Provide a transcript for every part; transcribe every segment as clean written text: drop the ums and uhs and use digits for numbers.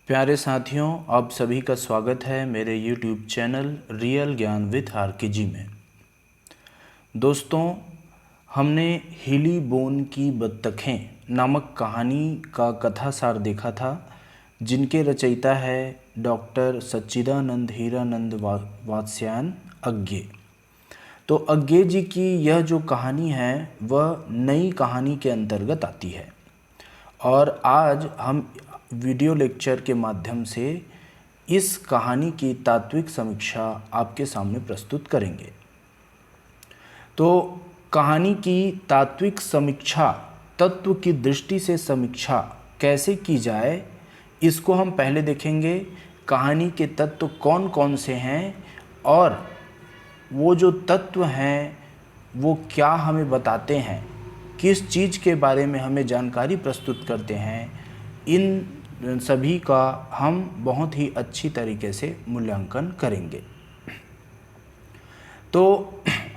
प्यारे साथियों, आप सभी का स्वागत है मेरे YouTube चैनल रियल ज्ञान विद आरकेजी में। दोस्तों, हमने हिली बोन की बत्तखें नामक कहानी का कथासार देखा था, जिनके रचयिता है डॉक्टर सच्चिदानंद हीरानंद वात्स्यायन अज्ञे। तो अज्ञे जी की यह जो कहानी है वह नई कहानी के अंतर्गत आती है और आज हम वीडियो लेक्चर के माध्यम से इस कहानी की तात्विक समीक्षा आपके सामने प्रस्तुत करेंगे। तो कहानी की तात्विक समीक्षा, तत्व की दृष्टि से समीक्षा कैसे की जाए, इसको हम पहले देखेंगे। कहानी के तत्व कौन कौन से हैं और वो जो तत्व हैं वो क्या हमें बताते हैं, किस चीज़ के बारे में हमें जानकारी प्रस्तुत करते हैं, इन सभी का हम बहुत ही अच्छी तरीके से मूल्यांकन करेंगे। तो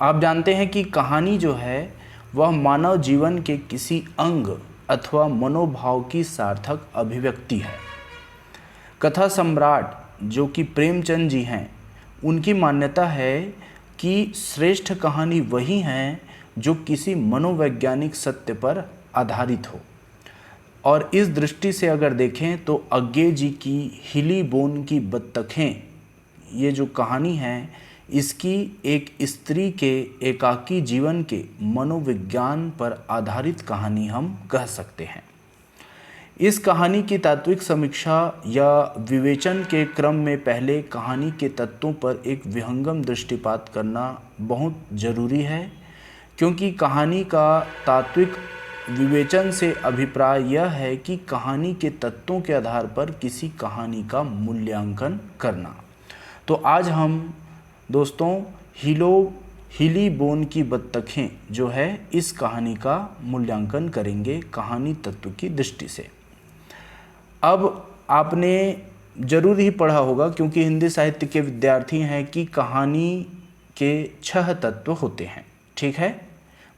आप जानते हैं कि कहानी जो है वह मानव जीवन के किसी अंग अथवा मनोभाव की सार्थक अभिव्यक्ति है। कथा सम्राट जो कि प्रेमचंद जी हैं, उनकी मान्यता है कि श्रेष्ठ कहानी वही हैं जो किसी मनोवैज्ञानिक सत्य पर आधारित हो। और इस दृष्टि से अगर देखें तो अज्ञे जी की हिली बोन की बत्तखें, ये जो कहानी है, इसकी एक स्त्री के एकाकी जीवन के मनोविज्ञान पर आधारित कहानी हम कह सकते हैं। इस कहानी की तात्विक समीक्षा या विवेचन के क्रम में पहले कहानी के तत्वों पर एक विहंगम दृष्टिपात करना बहुत ज़रूरी है, क्योंकि कहानी का तात्विक विवेचन से अभिप्राय यह है कि कहानी के तत्वों के आधार पर किसी कहानी का मूल्यांकन करना। तो आज हम दोस्तों हिली बोन की बत्तखें जो है इस कहानी का मूल्यांकन करेंगे कहानी तत्व की दृष्टि से। अब आपने ज़रूर ही पढ़ा होगा, क्योंकि हिंदी साहित्य के विद्यार्थी हैं, कि कहानी के 6 तत्व होते हैं। ठीक है,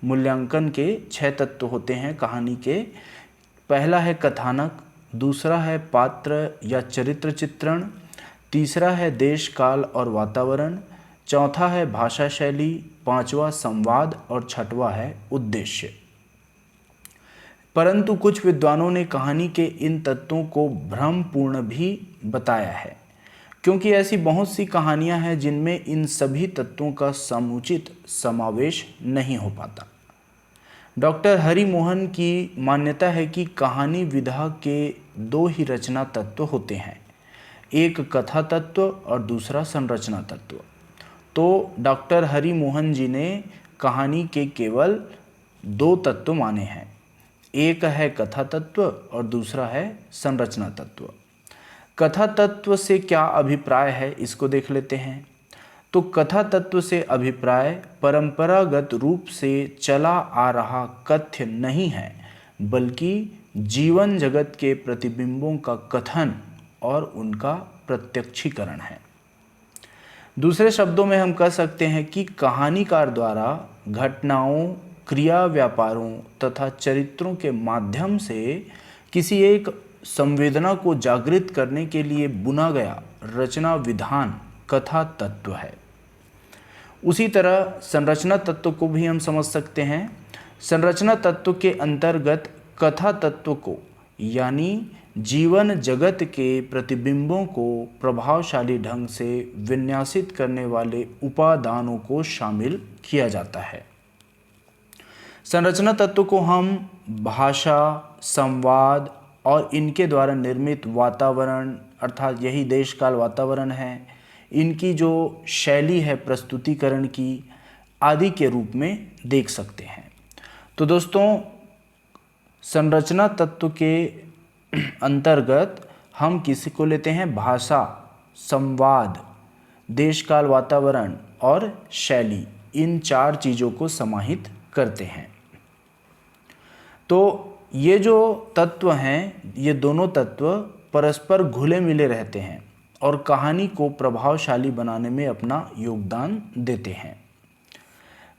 मूल्यांकन के 6 तत्व होते हैं कहानी के। पहला है कथानक, दूसरा है पात्र या चरित्र चित्रण, तीसरा है देश काल और वातावरण, चौथा है भाषा शैली, पांचवा संवाद और छठवां है उद्देश्य। परंतु कुछ विद्वानों ने कहानी के इन तत्वों को भ्रमपूर्ण भी बताया है, क्योंकि ऐसी बहुत सी कहानियां हैं जिनमें इन सभी तत्वों का समुचित समावेश नहीं हो पाता। डॉक्टर हरि मोहन की मान्यता है कि कहानी विधा के 2 ही रचना तत्व होते हैं, एक कथा तत्व और दूसरा संरचना तत्व। तो डॉक्टर हरि मोहन जी ने कहानी के केवल 2 तत्व माने हैं, एक है कथा तत्व और दूसरा है संरचना तत्व। कथा तत्व से क्या अभिप्राय है, इसको देख लेते हैं। तो कथा तत्व से अभिप्राय परंपरागत रूप से चला आ रहा कथ्य नहीं है, बल्कि जीवन जगत के प्रतिबिंबों का कथन और उनका प्रत्यक्षीकरण है। दूसरे शब्दों में हम कह सकते हैं कि कहानीकार द्वारा घटनाओं, क्रिया व्यापारों तथा चरित्रों के माध्यम से किसी एक संवेदना को जागृत करने के लिए बुना गया रचना विधान कथा तत्व है। उसी तरह संरचना तत्व को भी हम समझ सकते हैं। संरचना तत्व के अंतर्गत कथा तत्व को, यानी जीवन जगत के प्रतिबिंबों को प्रभावशाली ढंग से विन्यासित करने वाले उपादानों को शामिल किया जाता है। संरचना तत्व को हम भाषा, संवाद और इनके द्वारा निर्मित वातावरण, अर्थात यही देश काल वातावरण है, इनकी जो शैली है प्रस्तुतिकरण की, आदि के रूप में देख सकते हैं। तो दोस्तों, संरचना तत्व के अंतर्गत हम किसी को लेते हैं भाषा, संवाद, देश काल वातावरण और शैली, इन 4 चीज़ों को समाहित करते हैं। तो ये जो तत्व हैं, ये दोनों तत्व परस्पर घुले मिले रहते हैं और कहानी को प्रभावशाली बनाने में अपना योगदान देते हैं।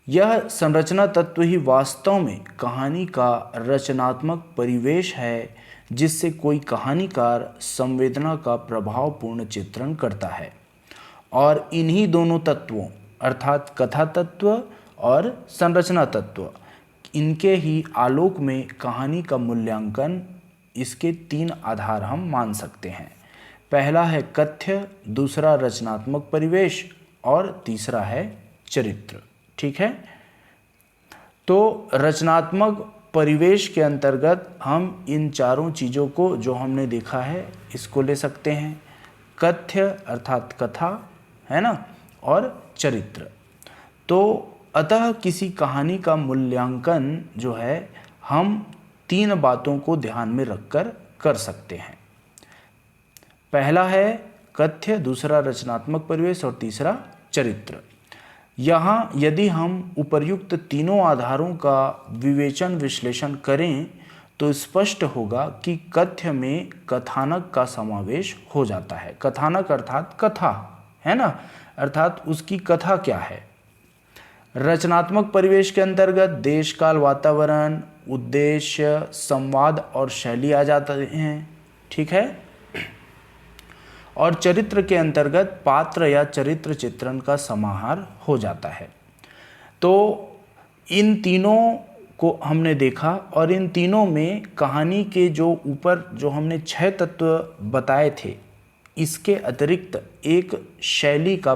यह संरचना तत्व ही वास्तव में कहानी का रचनात्मक परिवेश है, जिससे कोई कहानीकार संवेदना का प्रभावपूर्ण चित्रण करता है। और इन्हीं दोनों तत्वों अर्थात कथा तत्व और संरचना तत्व, इनके ही आलोक में कहानी का मूल्यांकन इसके 3 आधार हम मान सकते हैं। पहला है कथ्य, दूसरा रचनात्मक परिवेश और तीसरा है चरित्र। ठीक है, तो रचनात्मक परिवेश के अंतर्गत हम इन चारों चीज़ों को जो हमने देखा है इसको ले सकते हैं। कथ्य अर्थात कथा, है ना, और चरित्र। तो अतः किसी कहानी का मूल्यांकन जो है हम 3 बातों को ध्यान में रखकर कर सकते हैं। पहला है कथ्य, दूसरा रचनात्मक परिवेश और तीसरा चरित्र। यहाँ यदि हम उपर्युक्त तीनों आधारों का विवेचन विश्लेषण करें तो स्पष्ट होगा कि कथ्य में कथानक का समावेश हो जाता है। कथानक अर्थात कथा, है ना, अर्थात उसकी कथा क्या है। रचनात्मक परिवेश के अंतर्गत देश काल, वातावरण, उद्देश्य, संवाद और शैली आ जाते हैं। ठीक है, और चरित्र के अंतर्गत पात्र या चरित्र चित्रण का समाहार हो जाता है। तो इन तीनों को हमने देखा और इन तीनों में कहानी के जो ऊपर जो हमने 6 तत्व बताए थे, इसके अतिरिक्त एक शैली का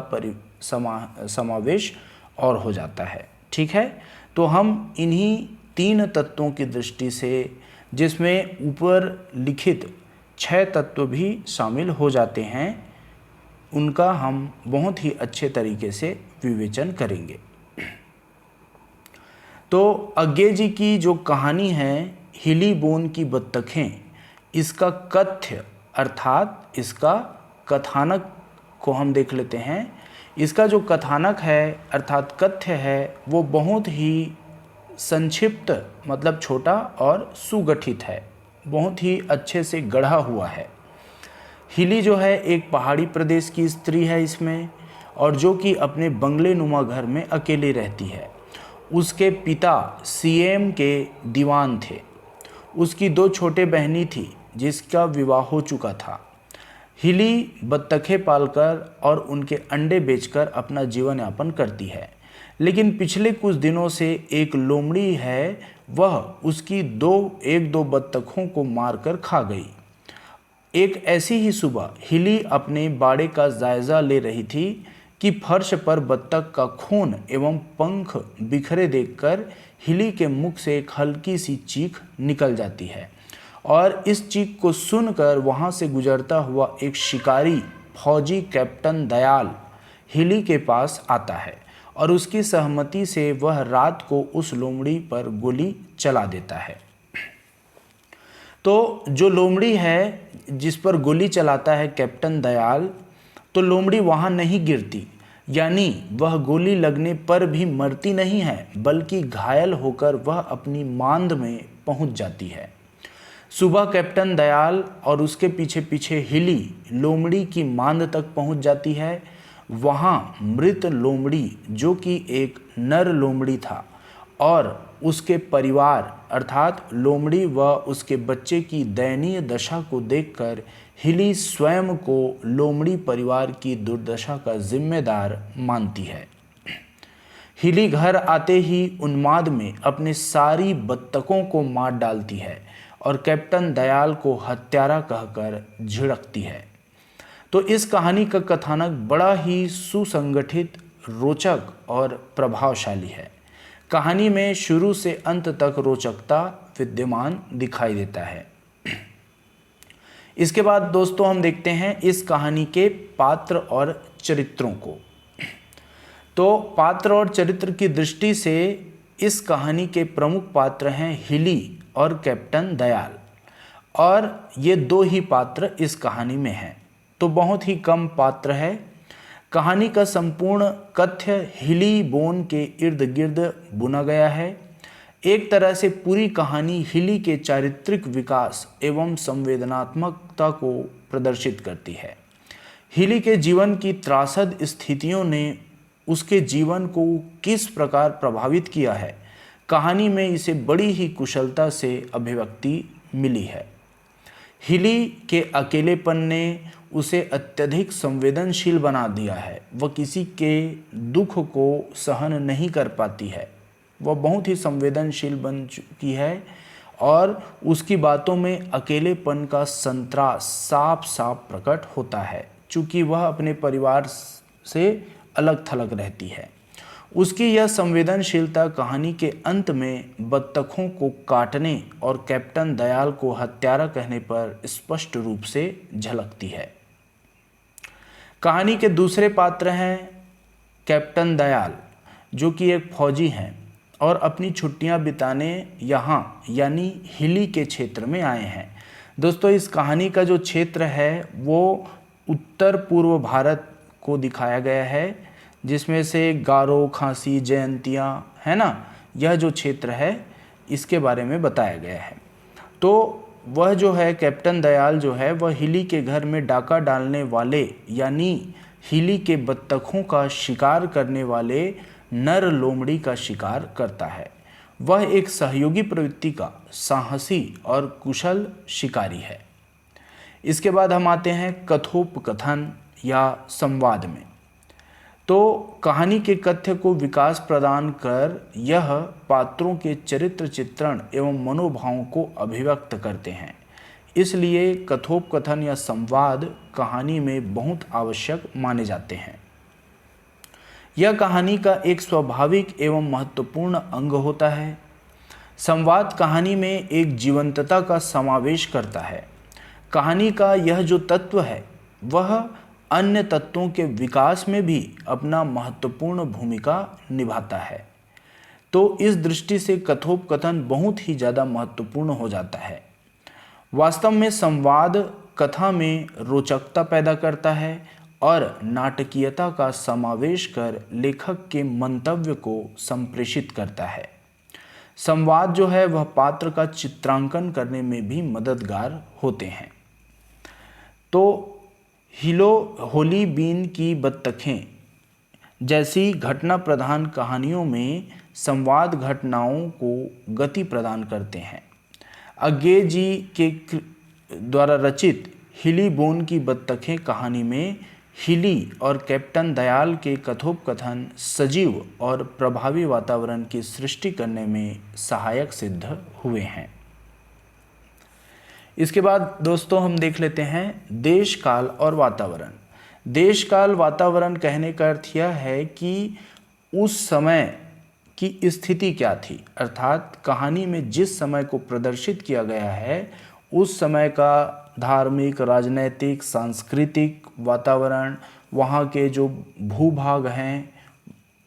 समावेश और हो जाता है। ठीक है, तो हम इन्हीं 3 तत्वों की दृष्टि से, जिसमें ऊपर लिखित 6 तत्व भी शामिल हो जाते हैं, उनका हम बहुत ही अच्छे तरीके से विवेचन करेंगे। तो अज्ञे जी की जो कहानी है हिली बोन की बत्तखें, इसका कथ्य अर्थात इसका कथानक को हम देख लेते हैं। इसका जो कथानक है अर्थात कथ्य है वो बहुत ही संक्षिप्त, मतलब छोटा और सुगठित है, बहुत ही अच्छे से गढ़ा हुआ है। हिली जो है एक पहाड़ी प्रदेश की स्त्री है इसमें, और जो कि अपने बंगले नुमा घर में अकेली रहती है। उसके पिता सीएम के दीवान थे। उसकी 2 छोटे बहनी थी जिसका विवाह हो चुका था। हिली बत्तखें पालकर और उनके अंडे बेचकर अपना जीवन यापन करती है, लेकिन पिछले कुछ दिनों से एक लोमड़ी है, वह उसकी एक दो बत्तखों को मारकर खा गई। एक ऐसी ही सुबह हिली अपने बाड़े का जायजा ले रही थी कि फर्श पर बत्तख का खून एवं पंख बिखरे देखकर हिली के मुख से एक हल्की सी चीख निकल जाती है, और इस चीख को सुनकर वहां से गुजरता हुआ एक शिकारी फौजी कैप्टन दयाल हिली के पास आता है और उसकी सहमति से वह रात को उस लोमड़ी पर गोली चला देता है। तो जो लोमड़ी है जिस पर गोली चलाता है कैप्टन दयाल, तो लोमड़ी वहाँ नहीं गिरती, यानी वह गोली लगने पर भी मरती नहीं है, बल्कि घायल होकर वह अपनी मांद में पहुँच जाती है। सुबह कैप्टन दयाल और उसके पीछे पीछे हिली लोमड़ी की मांद तक पहुँच जाती है। वहाँ मृत लोमड़ी, जो कि एक नर लोमड़ी था, और उसके परिवार अर्थात लोमड़ी व उसके बच्चे की दयनीय दशा को देखकर हिली स्वयं को लोमड़ी परिवार की दुर्दशा का जिम्मेदार मानती है। हिली घर आते ही उन्माद में अपने सारी बत्तखों को मार डालती है और कैप्टन दयाल को हत्यारा कहकर झिड़कती है। तो इस कहानी का कथानक बड़ा ही सुसंगठित, रोचक और प्रभावशाली है। कहानी में शुरू से अंत तक रोचकता विद्यमान दिखाई देता है। इसके बाद दोस्तों हम देखते हैं इस कहानी के पात्र और चरित्रों को। तो पात्र और चरित्र की दृष्टि से इस कहानी के प्रमुख पात्र हैं हिली और कैप्टन दयाल, और ये 2 ही पात्र इस कहानी में हैं, तो बहुत ही कम पात्र है। कहानी का संपूर्ण कथ्य हिली बोन के इर्द गिर्द बुना गया है। एक तरह से पूरी कहानी हिली के चारित्रिक विकास एवं संवेदनात्मकता को प्रदर्शित करती है। हिली के जीवन की त्रासद स्थितियों ने उसके जीवन को किस प्रकार प्रभावित किया है, कहानी में इसे बड़ी ही कुशलता से अभिव्यक्ति मिली है। हिली के अकेलेपन ने उसे अत्यधिक संवेदनशील बना दिया है। वह किसी के दुख को सहन नहीं कर पाती है। वह बहुत ही संवेदनशील बन चुकी है और उसकी बातों में अकेलेपन का संतरास साफ साफ प्रकट होता है, चूँकि वह अपने परिवार से अलग थलग रहती है। उसकी यह संवेदनशीलता कहानी के अंत में बत्तखों को काटने और कैप्टन दयाल को हत्यारा कहने पर स्पष्ट रूप से झलकती है। कहानी के दूसरे पात्र हैं कैप्टन दयाल, जो कि एक फौजी हैं और अपनी छुट्टियां बिताने यहाँ यानी हिली के क्षेत्र में आए हैं। दोस्तों, इस कहानी का जो क्षेत्र है वो उत्तर पूर्व भारत को दिखाया गया है, जिसमें से गारो, खासी, जयंतिया है ना, यह जो क्षेत्र है इसके बारे में बताया गया है। तो वह जो है कैप्टन दयाल जो है वह हिली के घर में डाका डालने वाले यानी हिली के बत्तखों का शिकार करने वाले नर लोमड़ी का शिकार करता है। वह एक सहयोगी प्रवृत्ति का साहसी और कुशल शिकारी है। इसके बाद हम आते हैं कथोपकथन या संवाद में। तो कहानी के कथ्य को विकास प्रदान कर यह पात्रों के चरित्र चित्रण एवं मनोभावों को अभिव्यक्त करते हैं। इसलिए कथोपकथन या संवाद कहानी में बहुत आवश्यक माने जाते हैं। यह कहानी का एक स्वाभाविक एवं महत्वपूर्ण अंग होता है। संवाद कहानी में एक जीवंतता का समावेश करता है। कहानी का यह जो तत्व है वह अन्य तत्वों के विकास में भी अपना महत्वपूर्ण भूमिका निभाता है। तो इस दृष्टि से कथोपकथन बहुत ही ज़्यादा महत्वपूर्ण हो जाता है। वास्तव में संवाद कथा में रोचकता पैदा करता है और नाटकीयता का समावेश कर लेखक के मंतव्य को संप्रेषित करता है। संवाद जो है वह पात्र का चित्रांकन करने में भी मददगार होते हैं। तो होली बीन की बत्तखें जैसी घटना प्रधान कहानियों में संवाद घटनाओं को गति प्रदान करते हैं। अज्ञे जी के द्वारा रचित हिली बोन की बत्तखें कहानी में हिली और कैप्टन दयाल के कथोपकथन सजीव और प्रभावी वातावरण की सृष्टि करने में सहायक सिद्ध हुए हैं। इसके बाद दोस्तों हम देख लेते हैं देश काल और वातावरण। देश काल वातावरण कहने का अर्थ यह है कि उस समय की स्थिति क्या थी, अर्थात कहानी में जिस समय को प्रदर्शित किया गया है उस समय का धार्मिक, राजनैतिक, सांस्कृतिक वातावरण, वहाँ के जो भूभाग हैं,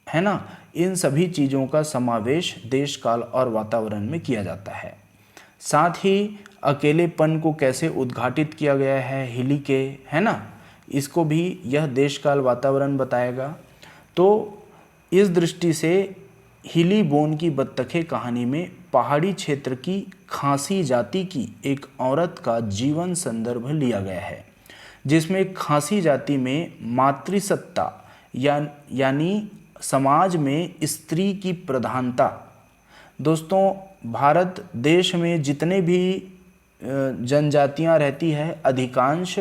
है ना, इन सभी चीज़ों का समावेश देश काल और वातावरण में किया जाता है। साथ ही अकेलेपन को कैसे उद्घाटित किया गया है हिली के, है ना, इसको भी यह देश काल वातावरण बताएगा। तो इस दृष्टि से हिली बोन की बत्तखें कहानी में पहाड़ी क्षेत्र की खासी जाति की एक औरत का जीवन संदर्भ लिया गया है, जिसमें खासी जाति में मातृसत्ता यानी समाज में स्त्री की प्रधानता। दोस्तों, भारत देश में जितने भी जनजातियां रहती है अधिकांश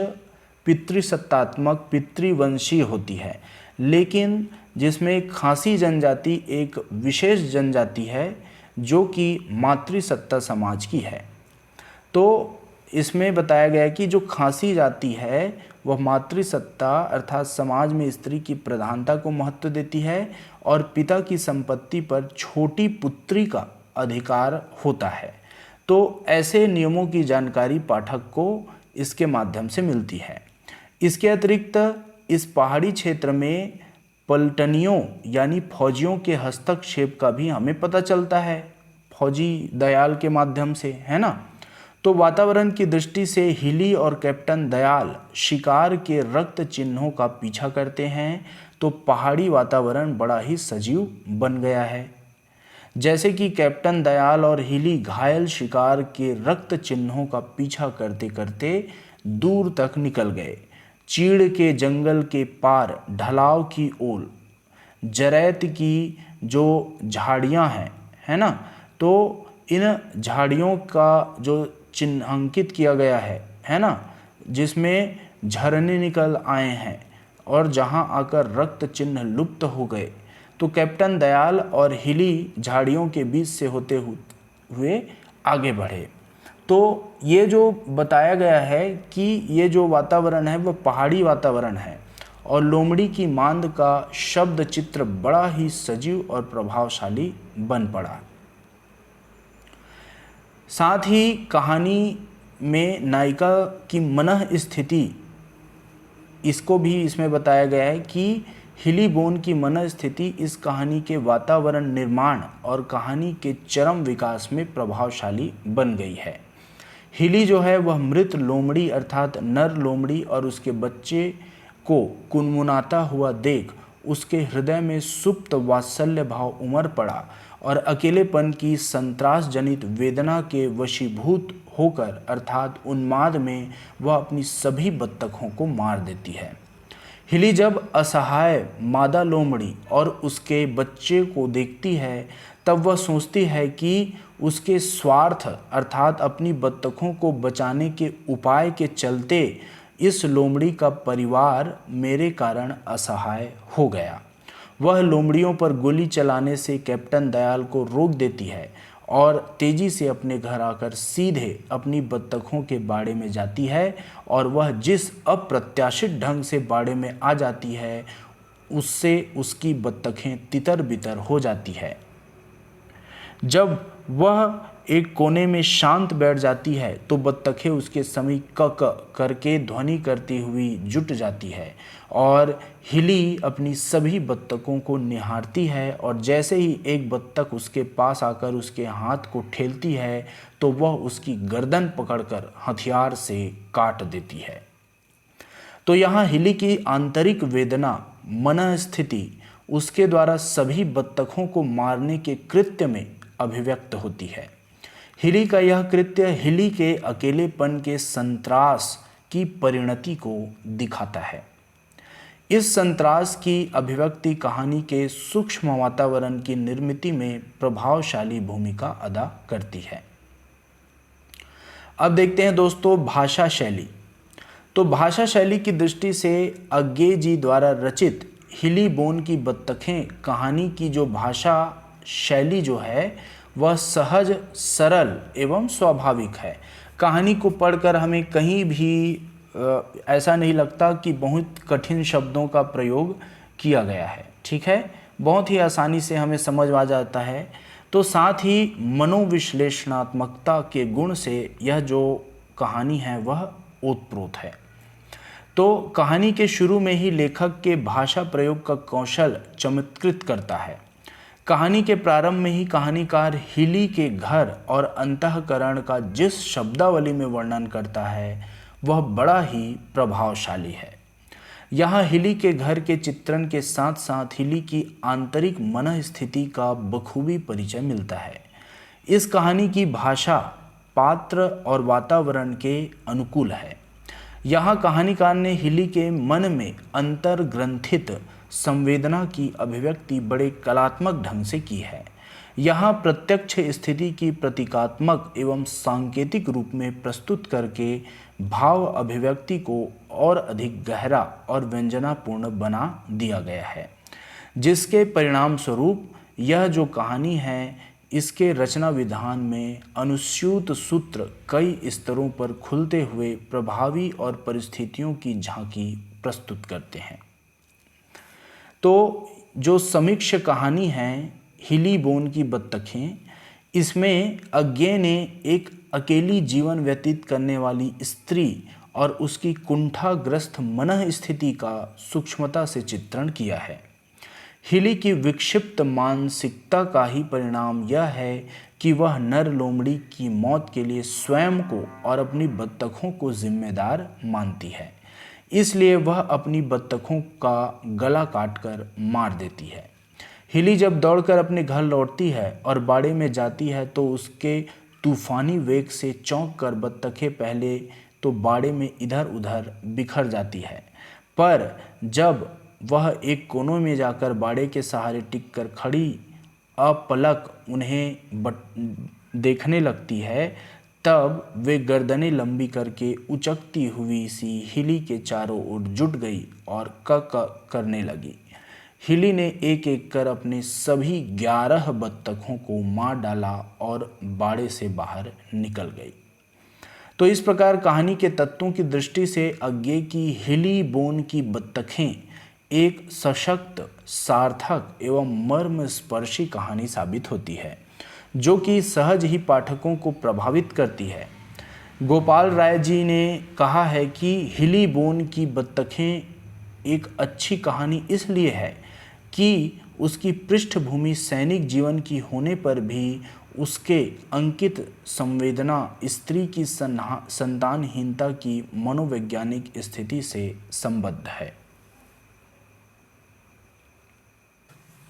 पितृसत्तात्मक, पितृवंशीय होती है, लेकिन जिसमें खासी जनजाति एक विशेष जनजाति है जो कि मातृसत्ता समाज की है। तो इसमें बताया गया कि जो खासी जाति है वह मातृसत्ता अर्थात समाज में स्त्री की प्रधानता को महत्व देती है और पिता की संपत्ति पर छोटी पुत्री का अधिकार होता है। तो ऐसे नियमों की जानकारी पाठक को इसके माध्यम से मिलती है। इसके अतिरिक्त इस पहाड़ी क्षेत्र में पलटनियों यानी फौजियों के हस्तक्षेप का भी हमें पता चलता है, फौजी दयाल के माध्यम से, है ना। तो वातावरण की दृष्टि से हिली और कैप्टन दयाल शिकार के रक्त चिन्हों का पीछा करते हैं, तो पहाड़ी वातावरण बड़ा ही सजीव बन गया है। जैसे कि कैप्टन दयाल और हिली घायल शिकार के रक्त चिन्हों का पीछा करते करते दूर तक निकल गए। चीड़ के जंगल के पार ढलाव की ओर जरैत की जो झाड़ियां हैं, है ना, तो इन झाड़ियों का जो चिन्हांकित किया गया है है ना, जिसमें झरने निकल आए हैं और जहां आकर रक्त चिन्ह लुप्त हो गए, तो कैप्टन दयाल और हिली झाड़ियों के बीच से होते हुए आगे बढ़े। तो ये जो बताया गया है कि ये जो वातावरण है वह पहाड़ी वातावरण है और लोमड़ी की मांद का शब्द चित्र बड़ा ही सजीव और प्रभावशाली बन पड़ा। साथ ही कहानी में नायिका की मनः स्थिति, इसको भी इसमें बताया गया है कि हिली बोन की मनः स्थिति इस कहानी के वातावरण निर्माण और कहानी के चरम विकास में प्रभावशाली बन गई है। हिली जो है वह मृत लोमड़ी अर्थात नर लोमड़ी और उसके बच्चे को कुनमुनाता हुआ देख उसके हृदय में सुप्त वात्सल्य भाव उमड़ पड़ा और अकेलेपन की संत्रास जनित वेदना के वशीभूत होकर अर्थात उन्माद में वह अपनी सभी बत्तखों को मार देती है। हिली जब असहाय मादा लोमड़ी और उसके बच्चे को देखती है तब वह सोचती है कि उसके स्वार्थ अर्थात अपनी बत्तखों को बचाने के उपाय के चलते इस लोमड़ी का परिवार मेरे कारण असहाय हो गया। वह लोमड़ियों पर गोली चलाने से कैप्टन दयाल को रोक देती है और तेजी से अपने घर आकर सीधे अपनी बत्तखों के बाड़े में जाती है और वह जिस अप्रत्याशित ढंग से बाड़े में आ जाती है उससे उसकी बत्तखें तितर बितर हो जाती है। जब वह एक कोने में शांत बैठ जाती है तो बत्तखें उसके समीप क करके ध्वनि करती हुई जुट जाती है और हिली अपनी सभी बत्तखों को निहारती है और जैसे ही एक बत्तख उसके पास आकर उसके हाथ को ठेलती है तो वह उसकी गर्दन पकड़कर हथियार से काट देती है। तो यहाँ हिली की आंतरिक वेदना मनः स्थिति उसके द्वारा सभी बत्तखों को मारने के कृत्य में अभिव्यक्त होती है। हिली का यह कृत्य हिली के अकेलेपन के संत्रास की परिणति को दिखाता है। इस संत्रास की अभिव्यक्ति कहानी के सूक्ष्म वातावरण की निर्मिति में प्रभावशाली भूमिका अदा करती है। अब देखते हैं दोस्तों भाषा शैली। तो भाषा शैली की दृष्टि से अज्ञे जी द्वारा रचित हिली बोन की बत्तखें कहानी की जो भाषा शैली जो है वह सहज, सरल एवं स्वाभाविक है। कहानी को पढ़कर हमें कहीं भी ऐसा नहीं लगता कि बहुत कठिन शब्दों का प्रयोग किया गया है। ठीक है, बहुत ही आसानी से हमें समझ आ जाता है। तो साथ ही मनोविश्लेषणात्मकता के गुण से यह जो कहानी है वह ओतप्रोत है। तो कहानी के शुरू में ही लेखक के भाषा प्रयोग का कौशल चमत्कृत करता है। कहानी के प्रारंभ में ही कहानीकार हिली के घर और अंतःकरण का जिस शब्दावली में वर्णन करता है वह बड़ा ही प्रभावशाली है। यहाँ हिली के घर के चित्रण के साथ साथ हिली की आंतरिक मनः स्थिति का बखूबी परिचय मिलता है। इस कहानी की भाषा पात्र और वातावरण के अनुकूल है। यहाँ कहानीकार ने हिली के मन में अंतर्ग्रंथित संवेदना की अभिव्यक्ति बड़े कलात्मक ढंग से की है। यहाँ प्रत्यक्ष स्थिति की प्रतीकात्मक एवं सांकेतिक रूप में प्रस्तुत करके भाव अभिव्यक्ति को और अधिक गहरा और व्यंजनापूर्ण बना दिया गया है, जिसके परिणाम स्वरूप यह जो कहानी है इसके रचना विधान में अनुस्यूत सूत्र कई स्तरों पर खुलते हुए प्रभावी और परिस्थितियों की झांकी प्रस्तुत करते हैं। तो जो समीक्ष कहानी है हिली बोन की बत्तखें, इसमें अज्ञे ने एक अकेली जीवन व्यतीत करने वाली स्त्री और उसकी कुंठाग्रस्त मनः स्थिति का सूक्ष्मता से चित्रण किया है। हिली की विक्षिप्त मानसिकता का ही परिणाम यह है कि वह नर लोमड़ी की मौत के लिए स्वयं को और अपनी बत्तखों को जिम्मेदार मानती है, इसलिए वह अपनी बत्तखों का गला काटकर मार देती है। हिली जब दौड़कर अपने घर लौटती है और बाड़े में जाती है तो उसके तूफानी वेग से चौंक कर बत्तखें पहले तो बाड़े में इधर उधर बिखर जाती है, पर जब वह एक कोनों में जाकर बाड़े के सहारे टिककर खड़ी अपलक उन्हें देखने लगती है तब वे गर्दनें लंबी करके उचकती हुई सी हिली के चारों ओर जुट गई और क करने लगी। हिली ने एक एक कर अपने सभी 11 बत्तखों को मार डाला और बाड़े से बाहर निकल गई। तो इस प्रकार कहानी के तत्वों की दृष्टि से अज्ञे की हिली बोन की बत्तखें एक सशक्त, सार्थक एवं मर्मस्पर्शी कहानी साबित होती है, जो कि सहज ही पाठकों को प्रभावित करती है। गोपाल राय जी ने कहा है कि हिली बोन की बत्तखें एक अच्छी कहानी इसलिए है कि उसकी पृष्ठभूमि सैनिक जीवन की होने पर भी उसके अंकित संवेदना स्त्री की संतानहीनता की मनोवैज्ञानिक स्थिति से संबद्ध है।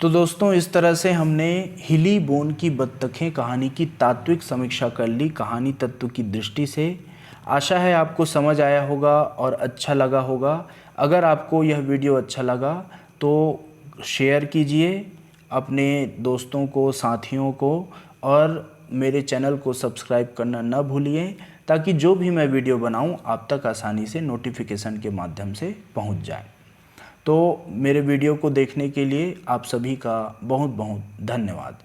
तो दोस्तों, इस तरह से हमने हिली बोन की बत्तखें कहानी की तात्विक समीक्षा कर ली कहानी तत्व की दृष्टि से। आशा है आपको समझ आया होगा और अच्छा लगा होगा। अगर आपको यह वीडियो अच्छा लगा तो शेयर कीजिए अपने दोस्तों को, साथियों को, और मेरे चैनल को सब्सक्राइब करना न भूलिए, ताकि जो भी मैं वीडियो बनाऊं आप तक आसानी से नोटिफिकेशन के माध्यम से पहुंच जाए। तो मेरे वीडियो को देखने के लिए आप सभी का बहुत बहुत धन्यवाद।